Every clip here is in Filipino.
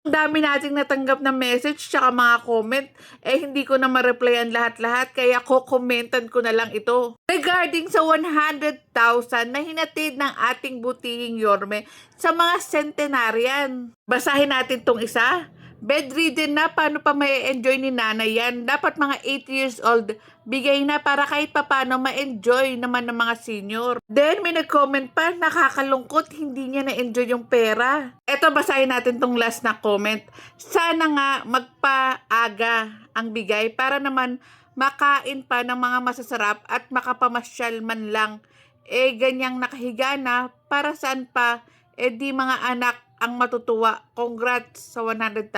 Ang dami nating natanggap na message tsaka mga comment, hindi ko na ma-replyan lahat-lahat kaya ko-commentan ko na lang ito. Regarding sa 100,000 na hinatid ng ating butihing Yorme sa mga centenarian. Basahin natin tong isa. Bedridden na, paano pa may enjoy ni nanay yan? Dapat mga 8 years old, bigay na para kahit papano ma-enjoy naman ng mga senior. Then may nag-comment pa, nakakalungkot, hindi niya na-enjoy yung pera. Eto, basahin natin tong last na comment. Sana nga magpaaga ang bigay para naman makain pa ng mga masasarap at makapamasyal man lang. Ganyang nakahiga na, para saan pa? Di mga anak ang matutuwa. Congrats sa 100,000.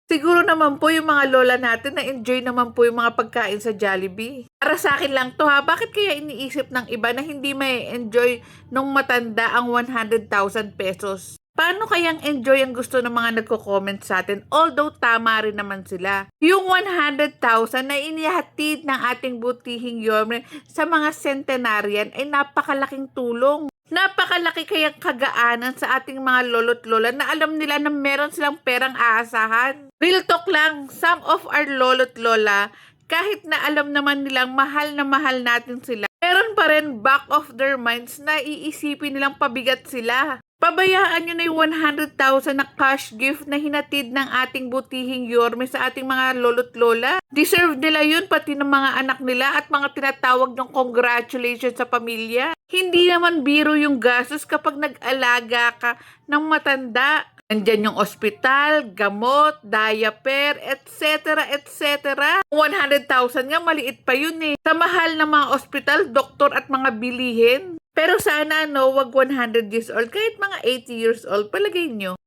Siguro naman po yung mga lola natin na enjoy naman po yung mga pagkain sa Jollibee. Para sa akin lang to ha, bakit kaya iniisip ng iba na hindi may enjoy nung matanda ang 100,000 pesos? Paano kayang enjoy ang gusto ng mga nagko-comment sa atin? Although tama rin naman sila. Yung 100,000 na inihatid ng ating butihing Yorme sa mga centenarian ay napakalaking tulong. Napakalaki kayang kagaanan sa ating mga lolo't lola na alam nila na meron silang perang aasahan. Real talk lang, some of our lolo't lola, kahit na alam naman nilang mahal na mahal natin sila, meron pa rin back of their minds na iisipin nilang pabigat sila. Pabayaan nyo na yung 100,000 na cash gift na hinatid ng ating butihing Yorme sa ating mga lolo't lola. Deserve nila yun, pati ng mga anak nila at mga tinatawag ng congratulations sa pamilya. Hindi naman biro yung gastos kapag nag-alaga ka ng matanda. Nandyan yung ospital, gamot, diaper, etc. etc. 100,000 nga, maliit pa yun eh. Sa mahal ng mga ospital, doktor at mga bilihin. Pero sana wag 100 years old, kahit mga 80 years old, palagay nyo.